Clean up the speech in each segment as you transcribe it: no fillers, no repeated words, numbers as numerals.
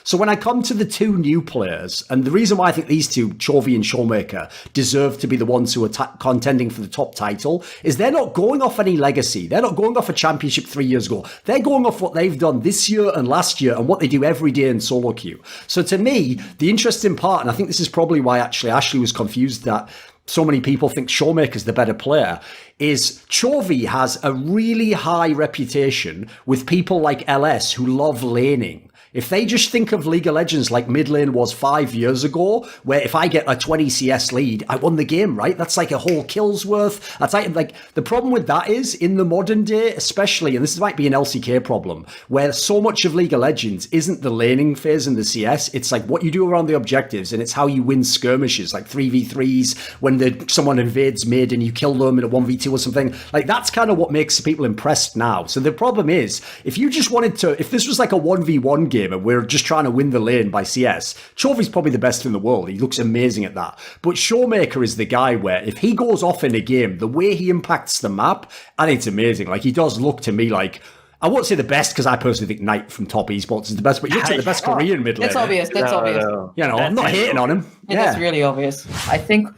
So when I come to the two new players, and the reason why I think these two, Chovy and Showmaker, deserve to be the ones who are contending for the top title, is they're not going off any legacy. They're not going off a championship 3 years ago. They're going off what they've done this year and last year and what they do every day in solo queue. So to me, the interesting part, and I think this is probably why actually Ashley was confused that so many people think Showmaker's the better player, is Chovy has a really high reputation with people like LS who love laning. If they just think of League of Legends like mid lane was 5 years ago, where if I get a 20 CS lead, I won the game, right? That's like a whole kill's worth. That's like the problem with that is in the modern day, especially, and this might be an LCK problem, where so much of League of Legends isn't the laning phase in the CS. It's like what you do around the objectives, and it's how you win skirmishes, like 3v3s when someone invades mid and you kill them in a 1v2 or something. Like that's kind of what makes people impressed now. So the problem is, if you just wanted to, if this was like a 1v1 game, and we're just trying to win the lane by CS, Chovy's probably the best in the world. He looks amazing at that. But Showmaker is the guy where if he goes off in a game, the way he impacts the map, I think it's amazing. Like he does look to me like, I won't say the best because I personally think Knight from Top Esports is the best, but he looks like the best Korean mid laner. That's obvious. That's obvious. No. You know, I'm not hating on him. Yeah, that's really obvious. I think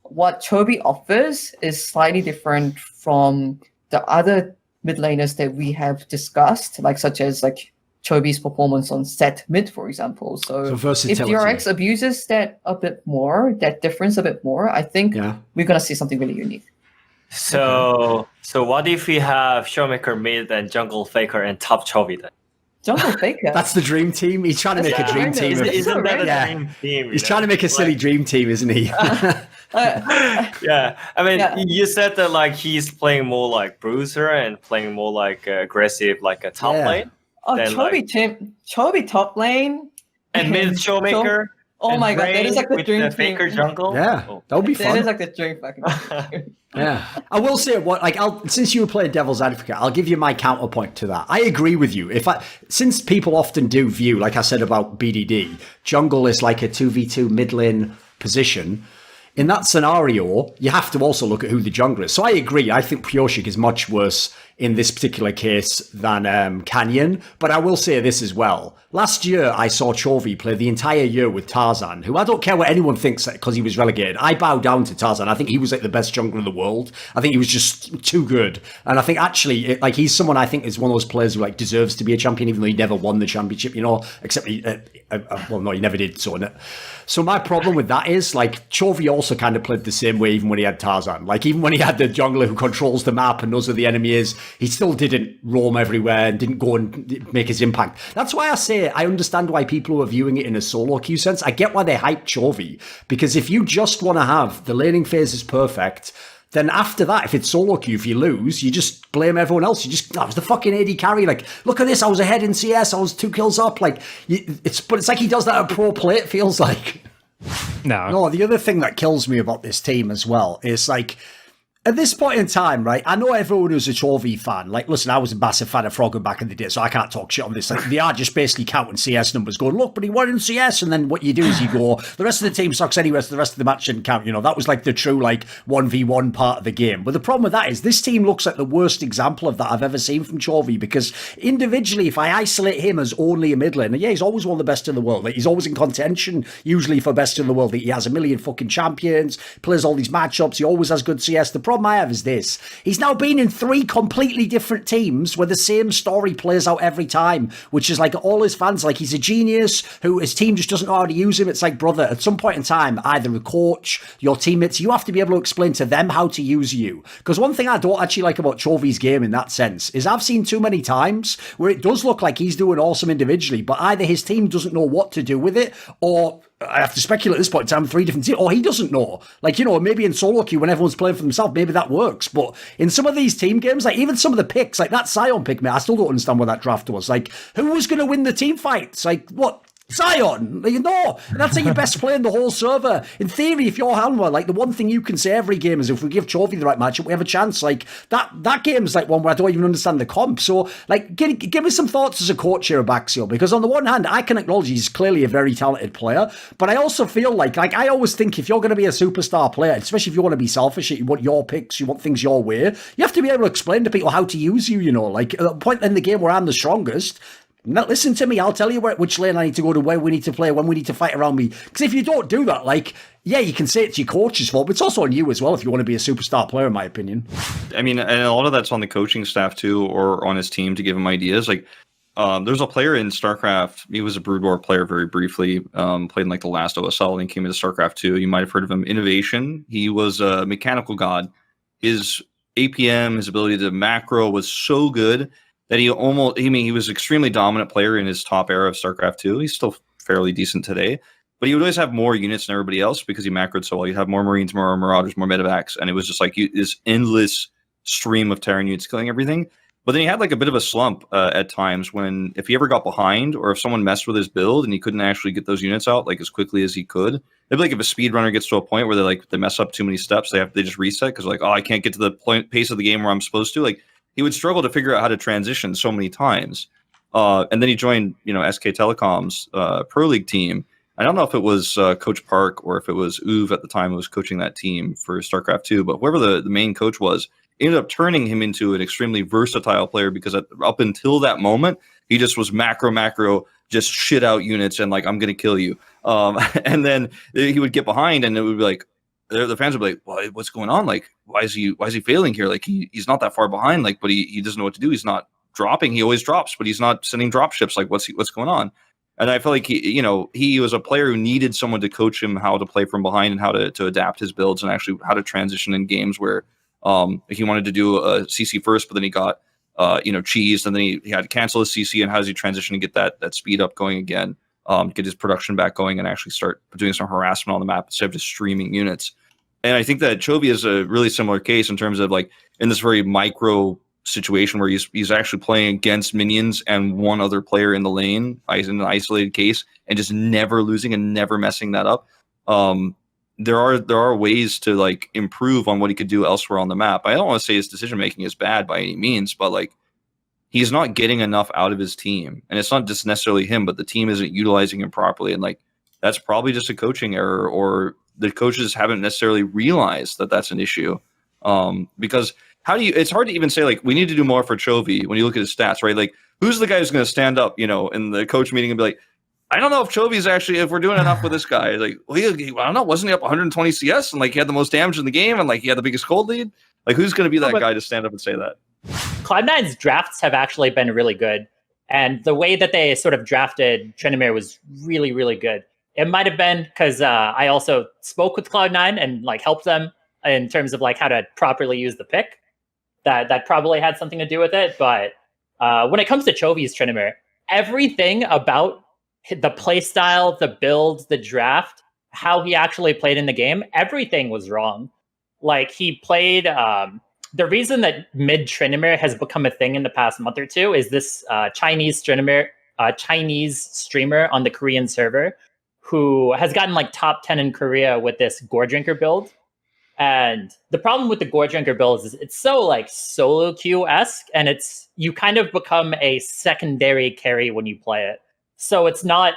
what Chovy offers is slightly different from the other mid laners that we have discussed, like such as like Chovy's performance on set mid, for example. So if DRX abuses that a bit more, that difference a bit more, I think we're going to see something really unique. So what if we have Showmaker mid and Jungle Faker and top Chovy then? Jungle Faker? That's the dream team. He's trying to make a dream team. Isn't that a dream team? He's trying to make a silly dream team, isn't he? Yeah, I mean, you said that like he's playing more like bruiser and playing more like aggressive, like a top lane. Oh, Chovy top lane and mid Showmaker. Oh my god, that is like the dream Faker jungle. Yeah, that would be fun. That is like the dream fucking. Yeah, I will say since you were playing devil's advocate, I'll give you my counterpoint to that. I agree with you. Since people often do view, like I said about BDD, jungle is like a 2v2 mid lane position. In that scenario, you have to also look at who the jungler is. So I agree. I think Pyoshik is much worse in this particular case than Canyon. But I will say this as well. Last year, I saw Chovy play the entire year with Tarzan, who I don't care what anyone thinks because he was relegated. I bow down to Tarzan. I think he was like the best jungler in the world. I think he was just too good. And I think actually, he's someone I think is one of those players who deserves to be a champion, even though he never won the championship, except he never did. So my problem with that is Chovy also kind of played the same way even when he had Tarzan. Even when he had the jungler who controls the map and knows where the enemy is, he still didn't roam everywhere and didn't go and make his impact. That's why I say I understand why people who are viewing it in a solo queue sense. I get why they hype Chovy, because if you just want to have the laning phase is perfect, then after that, if it's solo queue, if you lose, you just blame everyone else. I was the fucking AD carry. Look at this. I was ahead in CS. I was 2 kills up. But it's like he does that at pro play, it feels like. No, the other thing that kills me about this team as well is at this point in time, right, I know everyone who's a Chovy fan, listen, I was a massive fan of Frogger back in the day, so I can't talk shit on this. They are just basically counting CS numbers, going, look, but he won in CS, and then what you do is you go, the rest of the team sucks anyway, so the rest of the match didn't count. That was the true 1v1 part of the game. But the problem with that is this team looks like the worst example of that I've ever seen from Chovy, because individually, if I isolate him as only a mid laner, he's always one of the best in the world. He's always in contention, usually for best in the world. He has a million fucking champions, plays all these matchups, he always has good CS. The problem I have is this. He's now been in 3 completely different teams where the same story plays out every time, which is all his fans, he's a genius who his team just doesn't know how to use him. It's brother, at some point in time, either a coach, your teammates, you have to be able to explain to them how to use you. Because one thing I don't actually like about Chovy's game in that sense is I've seen too many times where it does look like he's doing awesome individually, but either his team doesn't know what to do with it, or I have to speculate at this point in time, 3 different teams, or he doesn't know. Maybe in solo queue when everyone's playing for themselves, maybe that works. But in some of these team games, even some of the picks, that Sion pick, mate, I still don't understand what that draft was. Who was going to win the team fights? What? Sion, no, that's your best player in the whole server. In theory, if you're Hanwha, the one thing you can say every game is if we give Chovy the right matchup, we have a chance. That game's one where I don't even understand the comp. So, give me some thoughts as a coach here, Abaxio, because on the one hand, I can acknowledge he's clearly a very talented player, but I also feel like I always think if you're going to be a superstar player, especially if you want to be selfish, you want your picks, you want things your way, you have to be able to explain to people how to use you, at a point in the game where I'm the strongest, Now, listen to me. I'll tell you which lane I need to go to, where we need to play, when we need to fight around me. Because if you don't do that, like, yeah, you can say it's your coach's fault, but it's also on you as well if you want to be a superstar player, in my opinion. I mean, and a lot of that's on the coaching staff too, or on his team to give him ideas. Like, there's a player in StarCraft. He was a Brood War player very briefly. Played in like the last OSL and came into StarCraft 2. You might have heard of him. Innovation. He was a mechanical god. His APM, his ability to macro was so good that he was extremely dominant player in his top era of StarCraft 2. He's still fairly decent today, but he would always have more units than everybody else because he macroed so well. He'd have more Marines, more Marauders, more Medevacs, and it was just like this endless stream of Terran units killing everything. But then he had like a bit of a slump at times when if he ever got behind or if someone messed with his build and he couldn't actually get those units out like as quickly as he could. It'd be like if a speedrunner gets to a point where they mess up too many steps, they just reset because like, oh, I can't get to the pace of the game where I'm supposed to. Like, he would struggle to figure out how to transition so many times. And then he joined, SK Telecom's Pro League team. I don't know if it was Coach Park or if it was Uwe at the time who was coaching that team for StarCraft 2, but whoever the main coach was, ended up turning him into an extremely versatile player because up until that moment, he just was macro, just shit out units and like, I'm going to kill you. And then he would get behind and it would be like, the fans would be like, well, what's going on? Like, why is he failing here? Like, he's not that far behind, like, but he doesn't know what to do. He's not dropping. He always drops, but he's not sending drop ships. Like, what's going on? And I feel like he was a player who needed someone to coach him how to play from behind and how to adapt his builds and actually how to transition in games where he wanted to do a CC first, but then he got cheesed, and then he had to cancel his CC. And how does he transition and get that speed up going again? Get his production back going and actually start doing some harassment on the map instead of just streaming units. And I think that Chovy is a really similar case in terms of like in this very micro situation where he's actually playing against minions and one other player in the lane in an isolated case and just never losing and never messing that up. There are ways to like improve on what he could do elsewhere on the map. I don't want to say his decision making is bad by any means, but like he's not getting enough out of his team, and it's not just necessarily him, but the team isn't utilizing him properly, and like that's probably just a coaching error, or the coaches haven't necessarily realized that that's an issue. Because it's hard to even say like we need to do more for Chovy when you look at his stats, right? Like who's the guy who's going to stand up, in the coach meeting and be like, I don't know if Chovy's actually, if we're doing enough with this guy. Like, well, I don't know, wasn't he up 120 CS and like he had the most damage in the game and like he had the biggest gold lead? Like who's going to be that guy to stand up and say that? Cloud9's drafts have actually been really good. And the way that they sort of drafted Tryndamere was really, really good. It might have been because I also spoke with Cloud9 and like helped them in terms of like how to properly use the pick. That probably had something to do with it. But when it comes to Chovy's Tryndamere, everything about the play style, the build, the draft, how he actually played in the game, everything was wrong. Like he played... the reason that mid Tryndamere has become a thing in the past month or two is this Chinese streamer on the Korean server who has gotten like top 10 in Korea with this Gore Drinker build. And the problem with the Gore Drinker build is it's so like solo queue-esque, and you kind of become a secondary carry when you play it. So it's not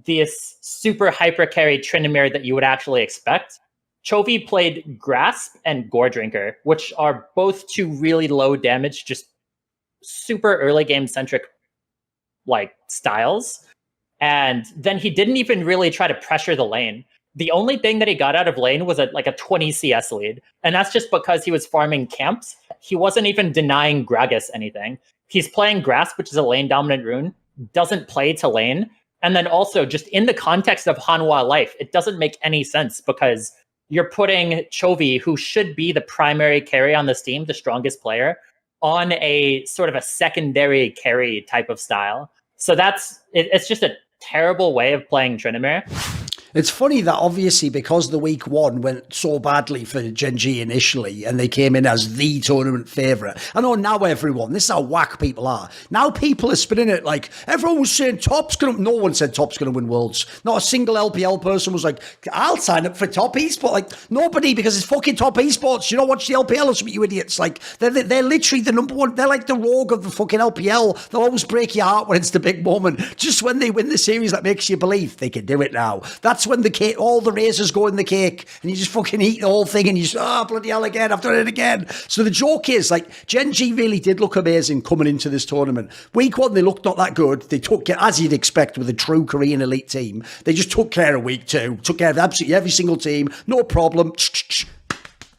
this super hyper carry Tryndamere that you would actually expect. Chovy played Grasp and Gore Drinker, which are both two really low damage, just super early game centric like styles. And then he didn't even really try to pressure the lane. The only thing that he got out of lane was a 20 CS lead. And that's just because he was farming camps. He wasn't even denying Gragas anything. He's playing Grasp, which is a lane dominant rune, doesn't play to lane. And then also just in the context of Hanwha life, it doesn't make any sense because you're putting Chovy, who should be the primary carry on this team, the strongest player, on a sort of a secondary carry type of style. So it's just a terrible way of playing Tryndamere. It's funny that obviously because the week one went so badly for Gen.G initially and they came in as the tournament favourite. I know now everyone, this is how whack people are. Now people are spinning it like everyone was saying no one said Top's going to win Worlds. Not a single LPL person was like, I'll sign up for Top Esports. Like nobody, because it's fucking Top Esports. You don't watch the LPL or something, you idiots. Like they're literally the number one. They're like the rogue of the fucking LPL. They'll always break your heart when it's the big moment. Just when they win the series that makes you believe they can do it now. That's that's when the cake, all the razors go in the cake, and you just fucking eat the whole thing, and you just, oh, bloody hell again, I've done it again. So the joke is, like, Gen.G really did look amazing coming into this tournament. Week 1, they looked not that good. They took care, as you'd expect with a true Korean elite team. They just took care of week 2, took care of absolutely every single team, no problem.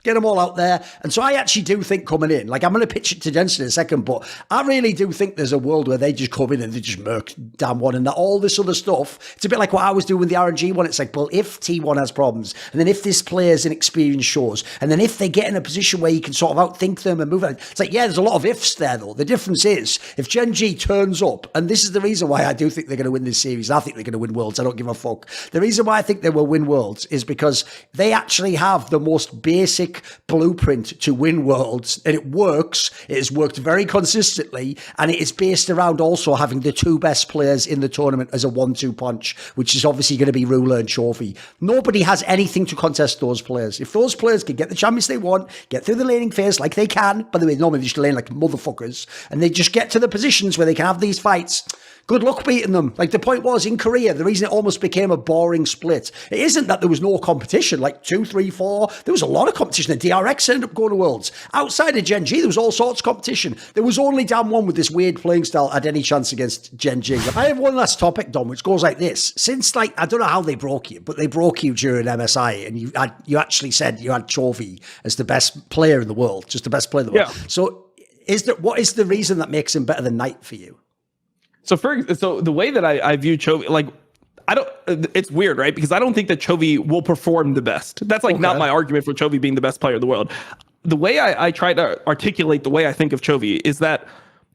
Get them all out there. And so I actually do think coming in, like I'm going to pitch it to Jensen in a second, but I really do think there's a world where they just come in and they just murk damn one and that all this other stuff. It's a bit like what I was doing with the RNG one. It's like, well, if T1 has problems, and then if this player's inexperienced shows, and then if they get in a position where you can sort of outthink them and move on. It's like, yeah, there's a lot of ifs there though. The difference is if Gen.G turns up, and this is the reason why I do think they're going to win this series. I think they're going to win Worlds. I don't give a fuck. The reason why I think they will win Worlds is because they actually have the most basic blueprint to win Worlds, and it works. It has worked very consistently, and it is based around also having the 2 best players in the tournament as a 1-2 punch, which is obviously going to be Ruler and Chovy. Nobody has anything to contest those players. If those players can get the champions they want, get through the laning phase like they can, by the way, normally they just lane like motherfuckers, and they just get to the positions where they can have these fights, good luck beating them. Like the point was in Korea, the reason it almost became a boring split, it isn't that there was no competition, like 2, 3, 4. There was a lot of competition. The DRX ended up going to Worlds. Outside of Gen.G, there was all sorts of competition. There was only damn one with this weird playing style had any chance against Gen.G. I have one last topic, Dom, which goes like this. Since, like, I don't know how they broke you, but they broke you during MSI, and you actually said you had Chovy as the best player in the world, just the best player in the world. Yeah. So what is the reason that makes him better than Knight for you? So the way that I view Chovy, like, it's weird, right? Because I don't think that Chovy will perform the best. That's like not my argument for Chovy being the best player in the world. The way I try to articulate the way I think of Chovy is that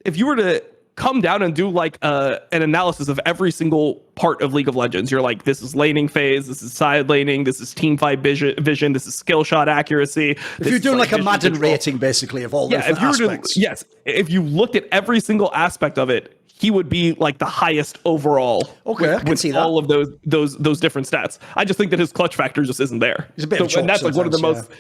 if you were to come down and do like an analysis of every single part of League of Legends, you're like, this is laning phase, this is side laning, this is team fight vision, this is skill shot accuracy. If you're doing like a Madden rating, basically, of all the different aspects. If you looked at every single aspect of it, he would be like the highest overall. Okay, I can see that. All of those different stats. I just think that his clutch factor just isn't there. He's a bit of a choke, and that's like one of the most.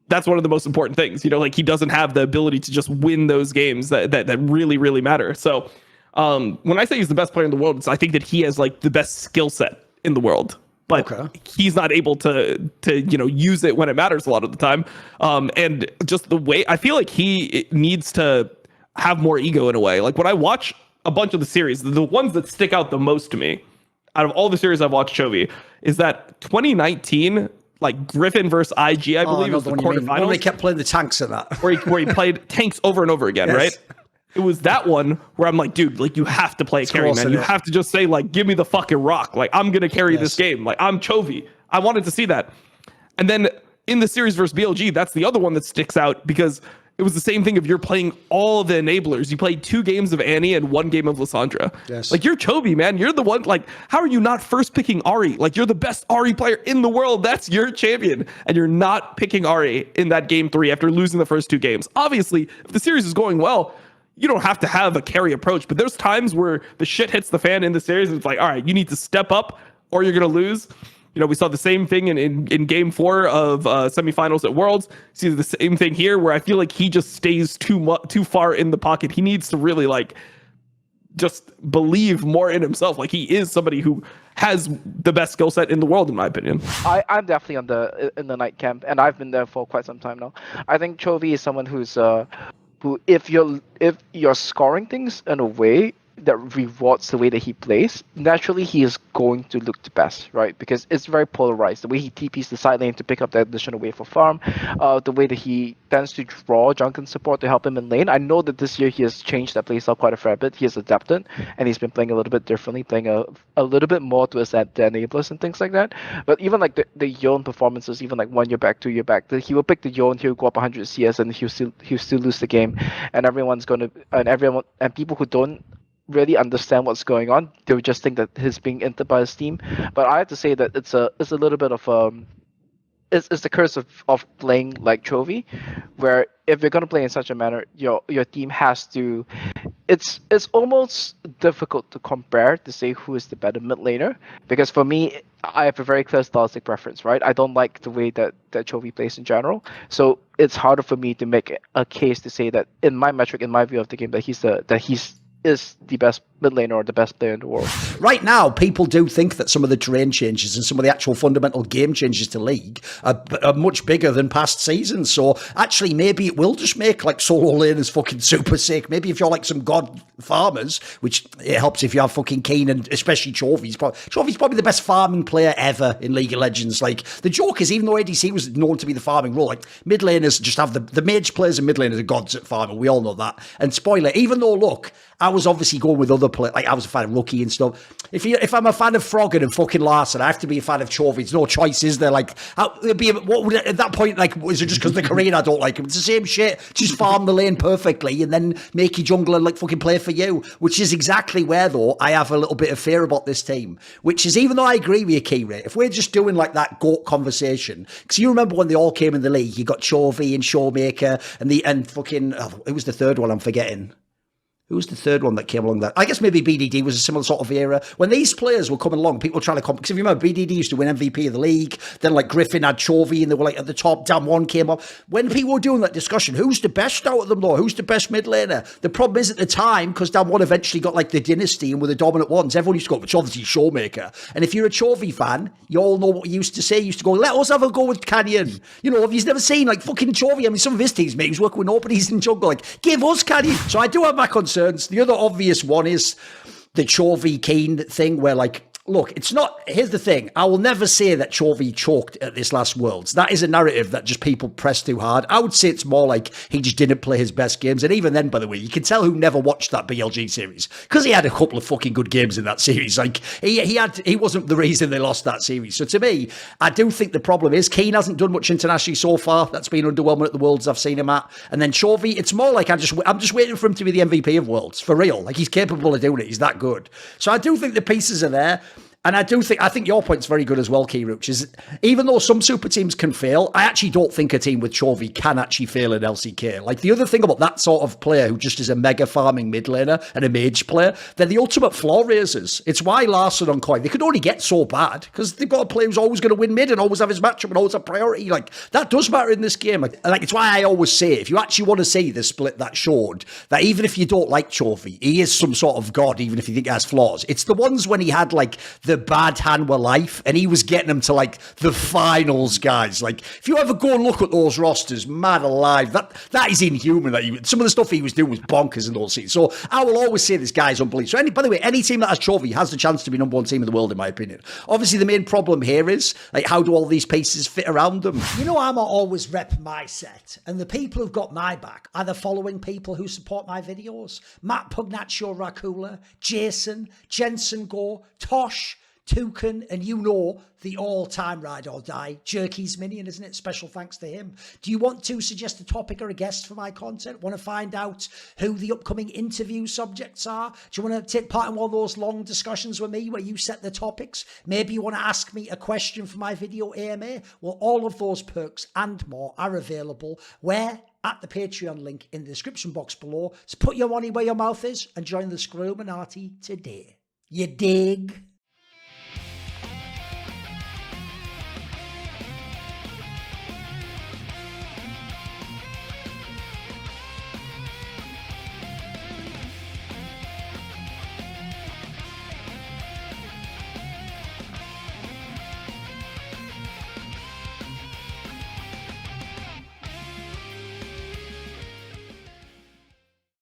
That's one of the most important things. You know, like he doesn't have the ability to just win those games that really, really matter. So when I say he's the best player in the world, I think that he has like the best skill set in the world. But he's not able to use it when it matters a lot of the time. And just the way I feel like he needs to have more ego in a way. Like when I watch a bunch of the series, the ones that stick out the most to me out of all the series I've watched Chovy is that 2019, like Griffin versus IG, I believe, was the quarterfinals. When they kept playing the tanks in that. where he played tanks over and over again, right? It was that one where I'm like, dude, like you have to play carry, man. You have to just say, like, give me the fucking rock. Like, I'm going to carry this game. Like, I'm Chovy. I wanted to see that. And then in the series versus BLG, that's the other one that sticks out because it was the same thing if you're playing all the enablers. You played 2 games of Annie and 1 game of Lissandra. Yes. Like, you're Chovy, man. You're the one, like, how are you not first picking Ahri? Like, you're the best Ahri player in the world. That's your champion. And you're not picking Ahri in that game 3 after losing the first 2 games. Obviously, if the series is going well, you don't have to have a carry approach. But there's times where the shit hits the fan in the series and it's like, all right, you need to step up or you're going to lose. You know, we saw the same thing in game 4 of semifinals at Worlds. See the same thing here where I feel like he just stays too far in the pocket. He needs to really like just believe more in himself. Like he is somebody who has the best skill set in the world, in my opinion. I'm definitely in the Knight camp, and I've been there for quite some time now. I think Chovy is someone who's who if you're scoring things in a way that rewards the way that he plays, naturally he is going to look the best, right? Because it's very polarized. The way he TPs the side lane to pick up the additional wave for farm, the way that he tends to draw jungle support to help him in lane. I know that this year he has changed that playstyle quite a fair bit. He has adapted, and he's been playing a little bit differently, playing a little bit more towards that enablers and things like that. But even like the Yone performances, even like 1 year back, 2 year back, he will pick the Yone, he'll go up 100 CS, and he'll still lose the game. And people who don't really understand what's going on, they would just think that he's being entered by his team. But I have to say that it's a little bit of it's the curse of playing like Chovy, where if you're gonna play in such a manner, your team has to. It's almost difficult to compare to say who is the better mid laner, because for me, I have a very clear stylistic preference, right? I don't like the way that Chovy plays in general, so it's harder for me to make a case to say that in my metric, in my view of the game, that he's is the best mid laner or the best player in the world. Right now, people do think that some of the terrain changes and some of the actual fundamental game changes to League are much bigger than past seasons. So actually, maybe it will just make like solo laners fucking super sick. Maybe if you're like some god farmers, which it helps if you have fucking Keen and especially Chovy. Chovy's probably the best farming player ever in League of Legends. Like the joke is, even though ADC was known to be the farming role, like mid laners just have the mage players and mid laners are gods at farming. We all know that. And spoiler, even though look, I was obviously going with other players. Like I was a fan of Rookie and stuff. If I'm a fan of Froggen and fucking Larson, I have to be a fan of Chovy. There's no choice, is there? Like, what would at that point? Like, is it just because the Korean I don't like him? It's the same shit. Just farm the lane perfectly and then make your jungler like fucking play for you. Which is exactly where though I have a little bit of fear about this team. Which is, even though I agree with you, Kira, if we're just doing like that GOAT conversation, because you remember when they all came in the league, you got Chovy and Showmaker and fucking it was the third one I'm forgetting. Who was the third one that came along that? I guess maybe BDD was a similar sort of era. When these players were coming along, people were trying to because if you remember, BDD used to win MVP of the league. Then like Griffin had Chovy and they were like at the top. Damwon came up. When people were doing that discussion, who's the best out of them though? Who's the best mid laner? The problem is at the time, because Damwon eventually got like the dynasty and were the dominant ones, everyone used to go, which obviously Showmaker. And if you're a Chovy fan, you all know what he used to say. He used to go, let us have a go with Canyon. You know, if you've never seen like fucking Chovy, I mean, some of his teams, mate, he was working with nobodies in jungle. Like, give us Canyon. So I do have my concerns. The other obvious one is the Chovy Keen thing where like, look, it's not, here's the thing. I will never say that Chovy choked at this last Worlds. That is a narrative that just people press too hard. I would say it's more like he just didn't play his best games. And even then, by the way, you can tell who never watched that BLG series because he had a couple of fucking good games in that series. Like he wasn't the reason they lost that series. So to me, I do think the problem is Keen hasn't done much internationally so far. That's been underwhelming at the Worlds I've seen him at. And then Chovy, it's more like I'm just waiting for him to be the MVP of Worlds for real. Like he's capable of doing it. He's that good. So I do think the pieces are there. And I think your point's very good as well, Kira, which is even though some super teams can fail, I actually don't think a team with Chovy can actually fail in LCK. Like the other thing about that sort of player who just is a mega farming mid laner and a mage player, they're the ultimate floor raisers. It's why Larson on Coin, they could only get so bad because they've got a player who's always going to win mid and always have his matchup and always have priority. Like that does matter in this game. Like it's why I always say, if you actually want to see the split that showed, that even if you don't like Chovy, he is some sort of god, even if you think he has flaws. It's the ones when he had like the bad hand with life and he was getting them to like the finals, guys. Like if you ever go and look at those rosters, man alive, that is inhuman. That some of the stuff he was doing was bonkers in those seasons. So I will always say this guy's unbelievable. So by the way, any team that has Chovy has the chance to be number one team in the world, in my opinion. Obviously, the main problem here is like how do all these pieces fit around them? You know, I'm always rep my set, and the people who've got my back are the following people who support my videos: Matt Pugnatio, Rajcula, Jason, Jensen Goh, Tosh, Toucan, and you know the all-time ride or die, Jerky's Minion, isn't it? Special thanks to him. Do you want to suggest a topic or a guest for my content? Want to find out who the upcoming interview subjects are? Do you want to take part in one of those long discussions with me where you set the topics? Maybe you want to ask me a question for my video AMA? Well, all of those perks and more are available where? At the Patreon link in the description box below. So put your money where your mouth is and join the Scroominati today. You dig?